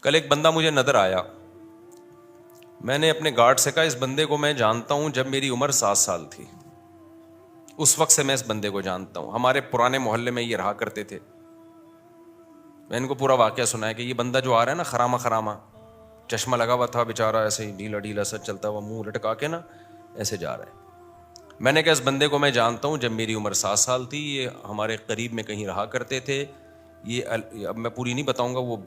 کل ایک بندہ مجھے نظر آیا. میں نے اپنے گارڈ سے کہا اس بندے کو میں جانتا ہوں جب میری عمر 7 سال تھی, اس وقت سے میں اس بندے کو جانتا ہوں. ہمارے پرانے محلے میں یہ رہا کرتے تھے. میں ان کو پورا واقعہ سنا ہے کہ یہ بندہ جو آ رہا ہے نا خراما خراما, چشمہ لگا ہوا تھا بیچارہ, ایسے ہی ڈھیلا ڈھیلا سا چلتا ہوا, منہ لٹکا کے نا ایسے جا رہا ہے. میں نے کہا اس بندے کو میں جانتا ہوں جب میری عمر 7 سال تھی, یہ ہمارے قریب میں کہیں رہا کرتے تھے. یہ اب میں پوری نہیں بتاؤں گا, وہ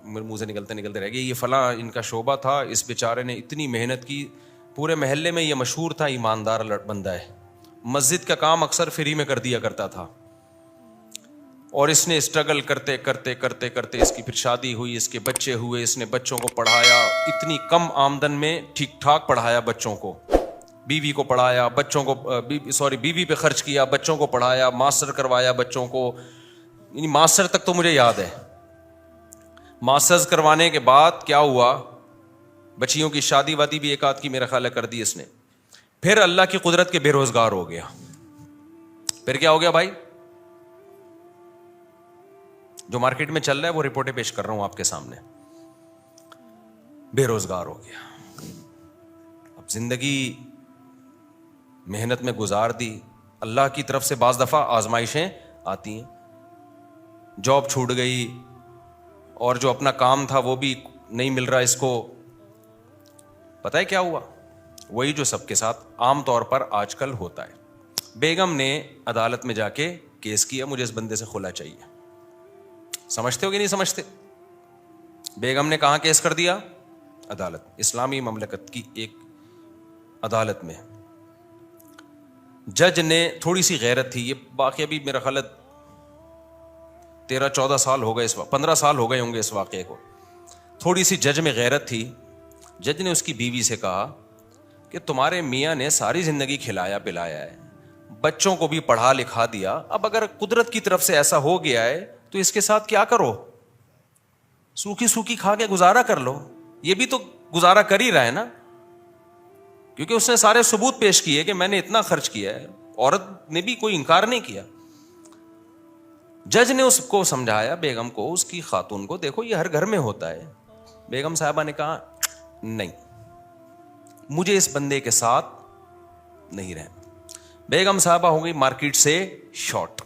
میرے منہ سے نکلتے رہ گئے. یہ فلاں ان کا شعبہ تھا, اس بیچارے نے اتنی محنت کی, پورے محلے میں یہ مشہور تھا ایماندار بندہ ہے. مسجد کا کام اکثر فری میں کر دیا کرتا تھا, اور اس نے اسٹرگل کرتے کرتے کرتے کرتے اس کی پھر شادی ہوئی, اس کے بچے ہوئے, اس نے بچوں کو پڑھایا, اتنی کم آمدن میں ٹھیک ٹھاک پڑھایا بچوں کو, بیوی کو پڑھایا, بچوں کو بیوی پہ خرچ کیا, بچوں کو پڑھایا, ماسٹر کروایا بچوں کو. یعنی ماسٹر تک تو مجھے یاد ہے. ماسٹرز کروانے کے بعد کیا ہوا, بچیوں کی شادی وادی بھی ایک آدھ کی میرا خیال ہے کر دی اس نے. پھر اللہ کی قدرت کے بے روزگار ہو گیا. پھر کیا ہو گیا بھائی, جو مارکیٹ میں چل رہا ہے وہ رپورٹیں پیش کر رہا ہوں آپ کے سامنے. بے روزگار ہو گیا. اب زندگی محنت میں گزار دی, اللہ کی طرف سے بعض دفعہ آزمائشیں آتی ہیں. جاب چھوٹ گئی, اور جو اپنا کام تھا وہ بھی نہیں مل رہا اس کو. پتہ ہے کیا ہوا, وہی جو سب کے ساتھ عام طور پر آج کل ہوتا ہے. بیگم نے عدالت میں جا کے کیس کیا, مجھے اس بندے سے خلا چاہیے. سمجھتے ہو کہ نہیں سمجھتے؟ بیگم نے کہاں کیس کر دیا؟ عدالت, اسلامی مملکت کی ایک عدالت میں. جج نے تھوڑی سی غیرت تھی, یہ واقعہ بھی میرا خیال 13-14 سال ہو گئے, اس وقت 15 سال ہو گئے ہوں گے اس واقعے کو. تھوڑی سی جج میں غیرت تھی. جج نے اس کی بیوی سے کہا کہ تمہارے میاں نے ساری زندگی کھلایا پلایا ہے, بچوں کو بھی پڑھا لکھا دیا, اب اگر قدرت کی طرف سے ایسا ہو گیا ہے تو اس کے ساتھ کیا کرو, سوکھی سوکھی کھا کے گزارا کر لو. یہ بھی تو گزارا کر ہی رہا ہے نا, کیونکہ اس نے سارے ثبوت پیش کیے کہ میں نے اتنا خرچ کیا ہے. عورت نے بھی کوئی انکار نہیں کیا. جج نے اس کو سمجھایا, بیگم کو, اس کی خاتون کو, دیکھو یہ ہر گھر میں ہوتا ہے. بیگم صاحبہ نے کہا نہیں, مجھے اس بندے کے ساتھ نہیں رہنا. بیگم صاحبہ ہو گئی مارکیٹ سے شارٹ,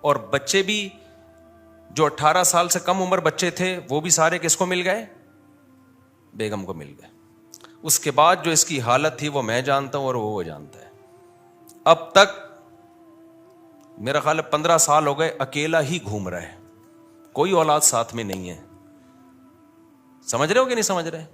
اور بچے بھی جو 18 سال سے کم عمر بچے تھے وہ بھی سارے کس کو مل گئے؟ بیگم کو مل گئے. اس کے بعد جو اس کی حالت تھی وہ میں جانتا ہوں اور وہ جانتا ہے. اب تک میرا خیال ہے 15 سال ہو گئے اکیلا ہی گھوم رہا ہے, کوئی اولاد ساتھ میں نہیں ہے. سمجھ رہے ہو کہ نہیں سمجھ رہے؟